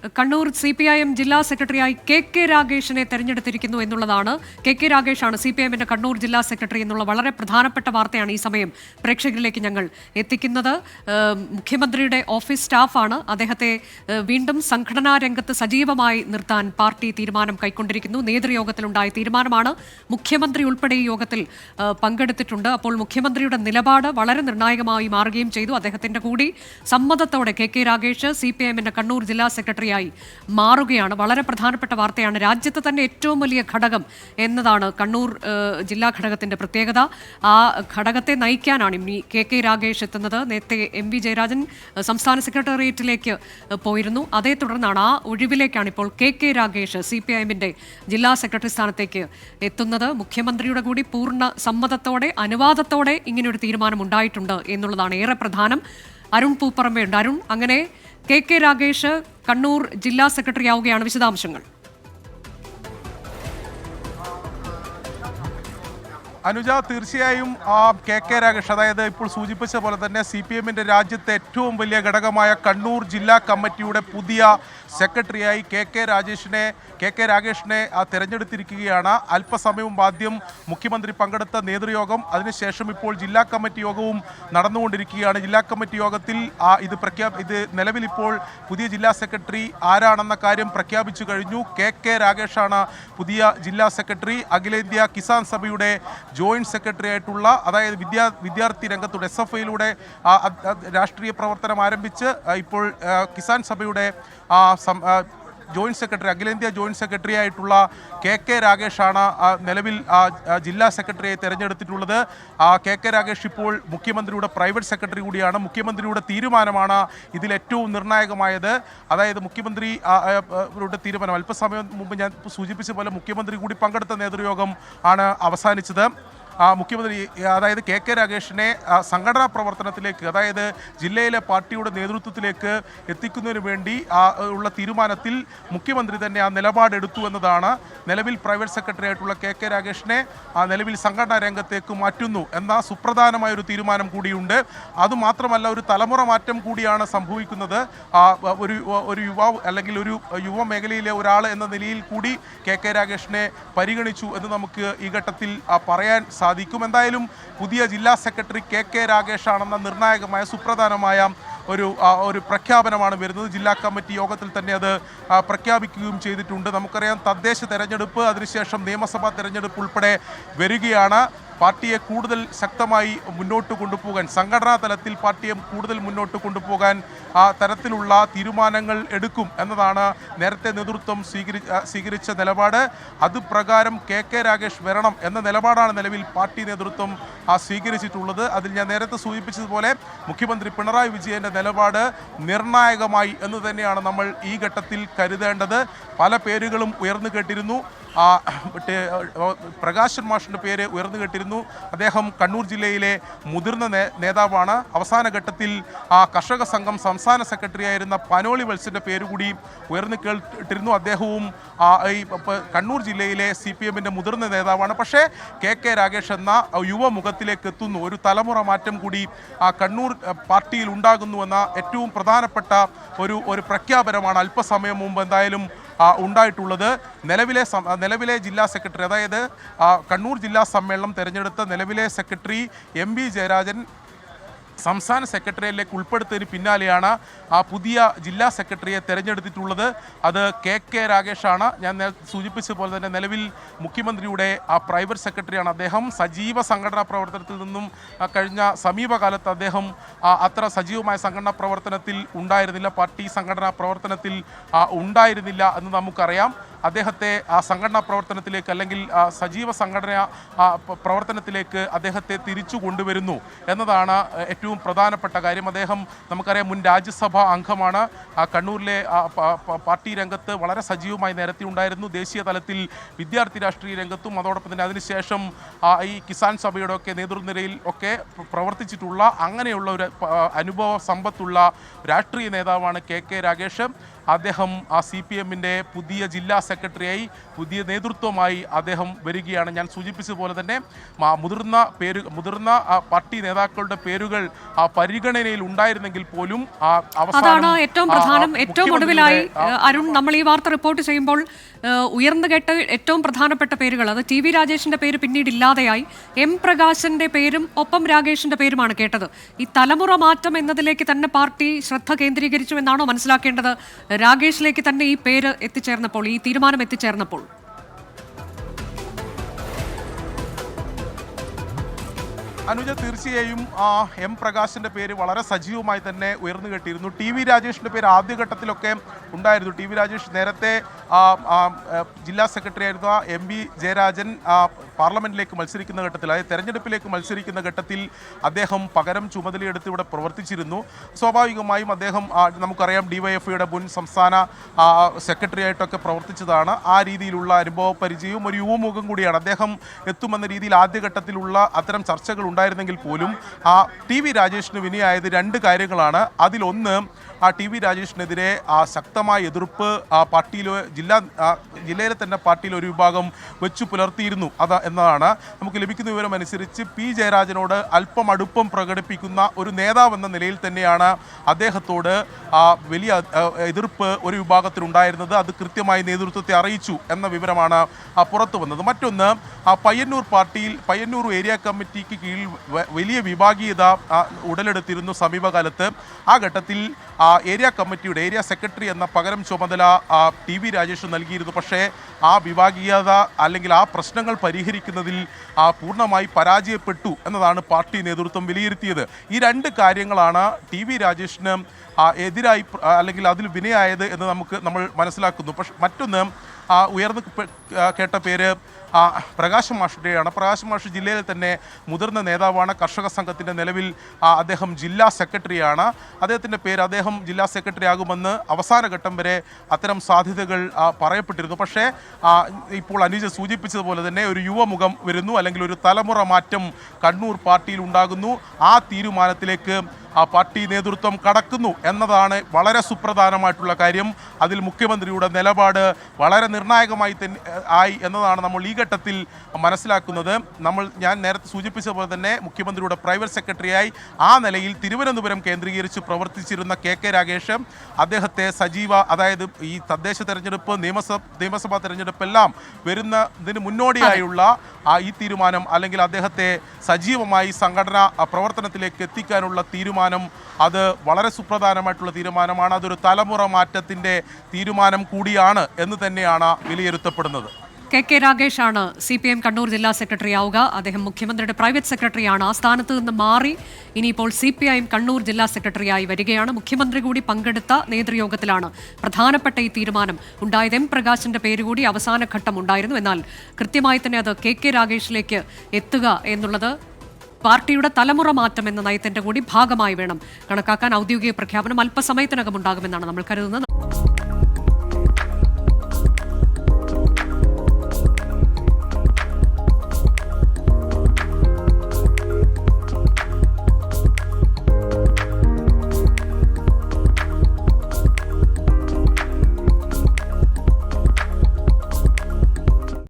Kannur CPIM ജില്ലാ സെക്രട്ടറിയായി K രാഗേഷിനെ തെരഞ്ഞെടുത്തിരിക്കുന്നു എന്നുള്ളതാണ്. കെ രാഗേഷാണ് CPIMന്റെ കണ്ണൂർ ജില്ലാ സെക്രട്ടറി എന്നുള്ള വളരെ പ്രധാനപ്പെട്ട വാർത്തയാണ് ഈ സമയം പ്രേക്ഷകരിലേക്ക് ഞങ്ങൾ എത്തിക്കുന്നത്. മുഖ്യമന്ത്രിയുടെ ഓഫീസ് സ്റ്റാഫാണ്. അദ്ദേഹത്തെ വീണ്ടും സംഘടനാ രംഗത്ത് സജീവമായി നിർത്താൻ പാർട്ടി തീരുമാനം കൈക്കൊണ്ടിരിക്കുന്നു. നേതൃയോഗത്തിലുണ്ടായ തീരുമാനമാണ്. മുഖ്യമന്ത്രി ഉൾപ്പെടെ ഈ യോഗത്തിൽ പങ്കെടുത്തിട്ടുണ്ട്. അപ്പോൾ മുഖ്യമന്ത്രിയുടെ നിലപാട് വളരെ നിർണായകമായി മാറുകയും ചെയ്തു. അദ്ദേഹത്തിന്റെ കൂടി സമ്മതത്തോടെ കെ രാഗേഷ് CPIMന്റെ കണ്ണൂർ ജില്ലാ സെക്രട്ടറി മാറുകയാണ്. വളരെ പ്രധാനപ്പെട്ട വാർത്തയാണ്. രാജ്യത്ത് തന്നെ ഏറ്റവും വലിയ ഘടകം എന്നതാണ് കണ്ണൂർ ജില്ലാ ഘടകത്തിന്റെ പ്രത്യേകത. ആ ഘടകത്തെ നയിക്കാനാണ് ഇനി കെ രാഗേഷ് എത്തുന്നത്. നേരത്തെ MV ജയരാജൻ സംസ്ഥാന സെക്രട്ടേറിയറ്റിലേക്ക് പോയിരുന്നു. അതേ തുടർന്നാണ് ആ ഒഴിവിലേക്കാണ് ഇപ്പോൾ കെ രാഗേഷ് CPIMന്റെ ജില്ലാ സെക്രട്ടറി സ്ഥാനത്തേക്ക് എത്തുന്നത്. മുഖ്യമന്ത്രിയുടെ കൂടി പൂർണ്ണ സമ്മതത്തോടെ അനുവാദത്തോടെ ഇങ്ങനെയൊരു തീരുമാനം ഉണ്ടായിട്ടുണ്ട് എന്നുള്ളതാണ് ഏറെ പ്രധാനം. അരുൺ പൂപ്പറമ്പയുണ്ട്. അരുൺ, അങ്ങനെ കെ രാഗേഷ് കണ്ണൂർ ജില്ലാ സെക്രട്ടറി ആവുകയാണ്. വിശദാംശങ്ങൾ. അനുജ, തീർച്ചയായും കെ രാഗേഷ്, അതായത് ഇപ്പോൾ സൂചിപ്പിച്ച പോലെ തന്നെ CPIMന്റെ രാജ്യത്തെ ഏറ്റവും വലിയ ഘടകമായ കണ്ണൂർ ജില്ലാ കമ്മിറ്റിയുടെ പുതിയ സെക്രട്ടറിയായി കെ രാഗേഷിനെ തിരഞ്ഞെടുത്തിരിക്കുകയാണ്. അല്പസമയം ആദ്യം മുഖ്യമന്ത്രി പങ്കെടുത്ത നേതൃയോഗം, അതിനുശേഷം ഇപ്പോൾ ജില്ലാ കമ്മിറ്റി യോഗവും നടന്നുകൊണ്ടിരിക്കുകയാണ്. ജില്ലാ കമ്മിറ്റി യോഗത്തിൽ ഇത് നിലവിൽ ഇപ്പോൾ പുതിയ ജില്ലാ സെക്രട്ടറി ആരാണെന്ന കാര്യം പ്രഖ്യാപിച്ചു കഴിഞ്ഞു. കെ രാഗേഷാണ് പുതിയ ജില്ലാ സെക്രട്ടറി. അഖിലേന്ത്യാ കിസാൻ സഭയുടെ ജോയിന്റ് സെക്രട്ടറി ആയിട്ടുള്ള, അതായത് വിദ്യാർത്ഥി രംഗത്തൂടെ SFIയിലൂടെ രാഷ്ട്രീയ പ്രവർത്തനം ആരംഭിച്ച് ഇപ്പോൾ കിസാൻ സഭയുടെ ജോയിന്റ് സെക്രട്ടറി, അഖിലേന്ത്യാ ജോയിന്റ് സെക്രട്ടറി ആയിട്ടുള്ള കെ രാഗേഷാണ് നിലവിൽ ജില്ലാ സെക്രട്ടറിയെ തെരഞ്ഞെടുത്തിട്ടുള്ളത്. കെ രാഗേഷ് ഇപ്പോൾ മുഖ്യമന്ത്രിയുടെ പ്രൈവറ്റ് സെക്രട്ടറി കൂടിയാണ്. മുഖ്യമന്ത്രിയുടെ തീരുമാനമാണ് ഇതിൽ ഏറ്റവും നിർണായകമായത്. അതായത് മുഖ്യമന്ത്രിയുടെ തീരുമാനം അല്പസമയം മുമ്പ് ഞാൻ സൂചിപ്പിച്ച പോലെ മുഖ്യമന്ത്രി കൂടി പങ്കെടുത്ത നേതൃയോഗം ആണ് അവസാനിച്ചത്. മുഖ്യമന്ത്രി, അതായത് കെ രാഗേഷിനെ സംഘടനാ പ്രവർത്തനത്തിലേക്ക്, അതായത് ജില്ലയിലെ പാർട്ടിയുടെ നേതൃത്വത്തിലേക്ക് എത്തിക്കുന്നതിന് വേണ്ടി ഉള്ള തീരുമാനത്തിൽ മുഖ്യമന്ത്രി തന്നെ ആ നിലപാടെടുത്തു എന്നതാണ്. നിലവിൽ പ്രൈവറ്റ് സെക്രട്ടറി ആയിട്ടുള്ള കെ രാഗേഷിനെ നിലവിൽ സംഘടനാ രംഗത്തേക്ക് മാറ്റുന്നു എന്ന സുപ്രധാനമായൊരു തീരുമാനം കൂടിയുണ്ട്. അതുമാത്രമല്ല, ഒരു തലമുറ മാറ്റം കൂടിയാണ് സംഭവിക്കുന്നത്. ഒരു യുവാവ് അല്ലെങ്കിൽ ഒരു യുവ മേഖലയിലെ ഒരാൾ എന്ന നിലയിൽ കൂടി കെ രാഗേഷിനെ പരിഗണിച്ചു എന്ന് നമുക്ക് ഈ ഘട്ടത്തിൽ പറയാൻ സാധിക്കും. എന്തായാലും പുതിയ ജില്ലാ സെക്രട്ടറി കെ രാഗേഷാണെന്ന നിർണായകമായ സുപ്രധാനമായ ഒരു പ്രഖ്യാപനമാണ് വരുന്നത്. ജില്ലാ കമ്മിറ്റി യോഗത്തിൽ തന്നെ അത് പ്രഖ്യാപിക്കുകയും ചെയ്തിട്ടുണ്ട്. നമുക്കറിയാം, തദ്ദേശ തെരഞ്ഞെടുപ്പ്, അതിനുശേഷം നിയമസഭാ തെരഞ്ഞെടുപ്പ് ഉൾപ്പെടെ വരികയാണ്. പാർട്ടിയെ കൂടുതൽ ശക്തമായി മുന്നോട്ട് കൊണ്ടുപോകാൻ, സംഘടനാ തലത്തിൽ പാർട്ടിയെ കൂടുതൽ മുന്നോട്ട് കൊണ്ടുപോകാൻ തരത്തിലുള്ള തീരുമാനങ്ങൾ എടുക്കും എന്നതാണ് നേരത്തെ നേതൃത്വം സ്വീകരിച്ച നിലപാട്. അതുപ്രകാരം കെ രാഗേഷ് വരണം എന്ന നിലപാടാണ് നിലവിൽ പാർട്ടി നേതൃത്വം സ്വീകരിച്ചിട്ടുള്ളത്. അതിൽ ഞാൻ നേരത്തെ സൂചിപ്പിച്ചതുപോലെ മുഖ്യമന്ത്രി പിണറായി വിജയൻ്റെ നിലപാട് നിർണായകമായി എന്ന് തന്നെയാണ് നമ്മൾ ഈ ഘട്ടത്തിൽ കരുതേണ്ടത്. പല പേരുകളും ഉയർന്നു കേട്ടിരുന്നു. പ്രകാശൻ മാഷിൻ്റെ പേര് ഉയർന്നു കേട്ടിരുന്നു. അദ്ദേഹം കണ്ണൂർ ജില്ലയിലെ മുതിർന്ന നേതാവാണ്. അവസാന ഘട്ടത്തിൽ കർഷക സംഘം സംസ്ഥാന സെക്രട്ടറി ആയിരുന്ന പനോളി വത്സൻ്റെ പേര് കൂടി ഉയർന്നു കേട്ടിരുന്നു. അദ്ദേഹവും ഈ കണ്ണൂർ ജില്ലയിലെ CPIMന്റെ മുതിർന്ന നേതാവാണ്. പക്ഷേ കെ രാഗേഷ് എന്ന യുവമുഖത്തിലേക്ക് എത്തുന്നു. ഒരു തലമുറ മാറ്റം കൂടി കണ്ണൂർ പാർട്ടിയിൽ ഉണ്ടാകുന്നുവെന്ന ഏറ്റവും പ്രധാനപ്പെട്ട ഒരു പ്രഖ്യാപനമാണ് അല്പസമയം മുമ്പ് എന്തായാലും ഉണ്ടായിട്ടുള്ളത്. നിലവിലെ ജില്ലാ സെക്രട്ടറി, അതായത് കണ്ണൂർ ജില്ലാ സമ്മേളനം തെരഞ്ഞെടുത്ത നിലവിലെ സെക്രട്ടറി MV ജയരാജൻ സംസ്ഥാന സെക്രട്ടറിയിലേക്ക് ഉൾപ്പെടുത്തതിന് പിന്നാലെയാണ് പുതിയ ജില്ലാ സെക്രട്ടറിയെ തെരഞ്ഞെടുത്തിട്ടുള്ളത്. അത് കെ രാഗേഷാണ്. ഞാൻ സൂചിപ്പിച്ച പോലെ തന്നെ നിലവിൽ മുഖ്യമന്ത്രിയുടെ പ്രൈവറ്റ് സെക്രട്ടറിയാണ് അദ്ദേഹം. സജീവ സംഘടനാ പ്രവർത്തനത്തിൽ നിന്നും കഴിഞ്ഞ സമീപകാലത്ത് അദ്ദേഹം അത്ര സജീവമായ സംഘടനാ പ്രവർത്തനത്തിൽ ഉണ്ടായിരുന്നില്ല, പാർട്ടി സംഘടനാ പ്രവർത്തനത്തിൽ ഉണ്ടായിരുന്നില്ല എന്ന് നമുക്കറിയാം. അദ്ദേഹത്തെ സംഘടനാ പ്രവർത്തനത്തിലേക്ക്, അല്ലെങ്കിൽ സജീവ സംഘടനാ പ്രവർത്തനത്തിലേക്ക് അദ്ദേഹത്തെ തിരിച്ചു കൊണ്ടുവരുന്നു എന്നതാണ് ഏറ്റവും പ്രധാനപ്പെട്ട കാര്യം. അദ്ദേഹം നമുക്കറിയാം മുൻ രാജ്യസഭാ അംഗമാണ്. കണ്ണൂരിലെ പാർട്ടി രംഗത്ത് വളരെ സജീവമായി നേരത്തെ ഉണ്ടായിരുന്നു. ദേശീയ തലത്തിൽ വിദ്യാർത്ഥി രാഷ്ട്രീയ രംഗത്തും അതോടൊപ്പം തന്നെ അതിനുശേഷം ഈ കിസാൻ സഭയുടെ ഒക്കെ നേതൃനിരയിൽ ഒക്കെ പ്രവർത്തിച്ചിട്ടുള്ള അങ്ങനെയുള്ള ഒരു അനുഭവ സമ്പത്തുള്ള രാഷ്ട്രീയ നേതാവാണ് കെ രാഗേഷ്. അദ്ദേഹം CPM-ന്റെ പുതിയ ജില്ലാ സെക്രട്ടറിയായി പുതിയ നേതൃത്വമായി അദ്ദേഹം വരികയാണ്. ഞാൻ സൂചിപ്പിച്ചതുപോലെ തന്നെ മുതിർന്ന പാർട്ടി നേതാക്കളുടെ പേരുകൾ പരിഗണനയിൽ ഉണ്ടായിരുന്നെങ്കിൽ പോലും അതാണ് ഏറ്റവും പ്രധാനം. ഏറ്റവും ഒടുവിലായി അരുൺ, നമ്മൾ ഈ വാർത്ത റിപ്പോർട്ട് ചെയ്യുമ്പോൾ ഉയർന്നു കേട്ട ഏറ്റവും പ്രധാനപ്പെട്ട പേരുകൾ, അത് ടി വി രാജേഷിന്റെ പേര് പിന്നീട് ഇല്ലാതെയായി, എം പ്രകാശന്റെ പേരും ഒപ്പം രാഗേഷിന്റെ പേരുമാണ് കേട്ടത്. ഈ തലമുറ മാറ്റം എന്നതിലേക്ക് തന്നെ പാർട്ടി ശ്രദ്ധ കേന്ദ്രീകരിച്ചു എന്നാണോ മനസ്സിലാക്കേണ്ടത്? രാഗേഷിലേക്ക് തന്നെ ഈ പേര് എത്തിച്ചേർന്നപ്പോൾ, ഈ തീരുമാനം എത്തിച്ചേർന്നപ്പോൾ അനുജ, തീർച്ചയായും എം പ്രകാശിന്റെ പേര് വളരെ സജീവമായി തന്നെ ഉയർന്നു കേട്ടിരുന്നു. ടി വി രാജേഷിന്റെ പേര് ആദ്യഘട്ടത്തിലൊക്കെ ഉണ്ടായിരുന്നു. ടി വി രാജേഷ് നേരത്തെ ജില്ലാ സെക്രട്ടറി ആയിരുന്ന MB ജയരാജൻ പാർലമെന്റിലേക്ക് മത്സരിക്കുന്ന ഘട്ടത്തിൽ, അതായത് തെരഞ്ഞെടുപ്പിലേക്ക് മത്സരിക്കുന്ന ഘട്ടത്തിൽ അദ്ദേഹം പകരം ചുമതലയെടുത്ത് ഇവിടെ പ്രവർത്തിച്ചിരുന്നു. സ്വാഭാവികമായും അദ്ദേഹം നമുക്കറിയാം DYFIയുടെ മുൻ സംസ്ഥാന സെക്രട്ടറി ആയിട്ടൊക്കെ പ്രവർത്തിച്ചതാണ്. ആ രീതിയിലുള്ള അനുഭവ പരിചയവും ഒരു യുവമുഖം കൂടിയാണ്. അദ്ദേഹം എത്തുമെന്ന രീതിയിൽ ആദ്യഘട്ടത്തിലുള്ള അത്തരം ചർച്ചകൾ ഉണ്ടായിരുന്നെങ്കിൽ പോലും ടി വി രാജേഷിന് വിനയായത് രണ്ട് കാര്യങ്ങളാണ്. അതിലൊന്ന്, ടി വി രാജേഷിനെതിരെ ശക്തമായ എതിർപ്പ് പാർട്ടിയിലെ ജില്ലയിലെ തന്നെ പാർട്ടിയിൽ ഒരു വിഭാഗം വെച്ചു പുലർത്തിയിരുന്നു എന്നതാണ്. നമുക്ക് ലഭിക്കുന്ന വിവരം അനുസരിച്ച് P ജയരാജനോട് അല്പം അടുപ്പം പ്രകടിപ്പിക്കുന്ന ഒരു നേതാവെന്ന നിലയിൽ തന്നെയാണ് അദ്ദേഹത്തോട് വലിയ എതിർപ്പ് ഒരു വിഭാഗത്തിനുണ്ടായിരുന്നത്. അത് കൃത്യമായി നേതൃത്വത്തെ അറിയിച്ചു എന്ന വിവരമാണ് പുറത്തു വന്നത്. മറ്റൊന്ന്, പയ്യന്നൂർ ഏരിയ കമ്മിറ്റിക്ക് കീഴിൽ വലിയ വിഭാഗീയത ഉടലെടുത്തിരുന്നു സമീപകാലത്ത്. ആ ഘട്ടത്തിൽ ഏരിയ സെക്രട്ടറി എന്ന പകരം ചുമതല ടി വി രാജേഷ് നൽകിയിരുന്നു. പക്ഷേ ആ വിഭാഗീയത അല്ലെങ്കിൽ ആ പ്രശ്നങ്ങൾ പരിഹരിക്കുന്നതിൽ പൂർണ്ണമായി പരാജയപ്പെട്ടു എന്നതാണ് പാർട്ടി നേതൃത്വം വിലയിരുത്തിയത്. ഈ രണ്ട് കാര്യങ്ങളാണ് ടി വി രാജേഷിന് എതിരായി അല്ലെങ്കിൽ അതിൽ വിനയായത് എന്ന് നമ്മൾ മനസ്സിലാക്കുന്നു. പക്ഷെ മറ്റൊന്ന്, ഉയർന്നു കേട്ട പേര് പ്രകാശ് മാഷിൻ്റെയാണ്. പ്രകാശ് മാഷ് ജില്ലയിൽ തന്നെ മുതിർന്ന നേതാവാണ്. കർഷക സംഘത്തിൻ്റെ നിലവിൽ അദ്ദേഹം ജില്ലാ സെക്രട്ടറിയാണ്. അദ്ദേഹം ജില്ലാ സെക്രട്ടറി ആകുമെന്ന് അവസാന ഘട്ടം വരെ അത്തരം സാധ്യതകൾ പറയപ്പെട്ടിരുന്നു. പക്ഷേ ഇപ്പോൾ അനുജ സൂചിപ്പിച്ചതുപോലെ തന്നെ ഒരു യുവമുഖം വരുന്നു, അല്ലെങ്കിൽ ഒരു തലമുറ മാറ്റം കണ്ണൂർ പാർട്ടിയിൽ ഉണ്ടാകുന്നു. ആ തീരുമാനത്തിലേക്ക് പാർട്ടി നേതൃത്വം കടക്കുന്നു എന്നതാണ് വളരെ സുപ്രധാനമായിട്ടുള്ള കാര്യം. അതിൽ മുഖ്യമന്ത്രിയുടെ നിലപാട് വളരെ നിർണായകമായി ആയി എന്നതാണ് നമ്മൾ ഈ ഘട്ടത്തിൽ മനസ്സിലാക്കുന്നത്. ഞാൻ നേരത്തെ സൂചിപ്പിച്ച പോലെ തന്നെ മുഖ്യമന്ത്രിയുടെ പ്രൈവറ്റ് സെക്രട്ടറിയായി ആ നിലയിൽ തിരുവനന്തപുരം കേന്ദ്രീകരിച്ച് പ്രവർത്തിച്ചിരുന്ന KK രാഗേഷ് അദ്ദേഹത്തെ അതായത് ഈ തദ്ദേശ തെരഞ്ഞെടുപ്പ്, നിയമസഭാ തെരഞ്ഞെടുപ്പെല്ലാം വരുന്നതിന് മുന്നോടിയായുള്ള ഈ തീരുമാനം, അല്ലെങ്കിൽ അദ്ദേഹത്തെ സജീവമായി സംഘടനാ പ്രവർത്തനത്തിലേക്ക് എത്തിക്കാനുള്ള തീരുമാനം, അത് വളരെ സുപ്രധാനമായിട്ടുള്ള തീരുമാനമാണ്. അതൊരു തലമുറ മാറ്റത്തിൻ്റെ തീരുമാനം കൂടിയാണ് എന്ന് തന്നെയാണ് വിലയിരുത്തപ്പെടുന്നത്. KK രാഗേഷാണ് CPM കണ്ണൂർ ജില്ലാ സെക്രട്ടറി ആവുക. അദ്ദേഹം മുഖ്യമന്ത്രിയുടെ പ്രൈവറ്റ് സെക്രട്ടറിയാണ്. ആ സ്ഥാനത്ത് നിന്ന് മാറി ഇനിയിപ്പോൾ CPIM കണ്ണൂർ ജില്ലാ സെക്രട്ടറിയായി വരികയാണ്. മുഖ്യമന്ത്രി കൂടി പങ്കെടുത്ത നേതൃയോഗത്തിലാണ് പ്രധാനപ്പെട്ട ഈ തീരുമാനം ഉണ്ടായത്. എം പ്രകാശിന്റെ പേര് കൂടി അവസാന ഘട്ടം ഉണ്ടായിരുന്നു. എന്നാൽ കൃത്യമായി തന്നെ അത് KK രാഗേഷിലേക്ക് എത്തുക എന്നുള്ളത് പാർട്ടിയുടെ തലമുറ മാറ്റം എന്ന നയത്തിന്റെ കൂടി ഭാഗമായി വേണം കണക്കാക്കാൻ. ഔദ്യോഗിക പ്രഖ്യാപനം അല്പസമയത്തിനകം ഉണ്ടാകുമെന്നാണ് നമ്മൾ കരുതുന്നത്.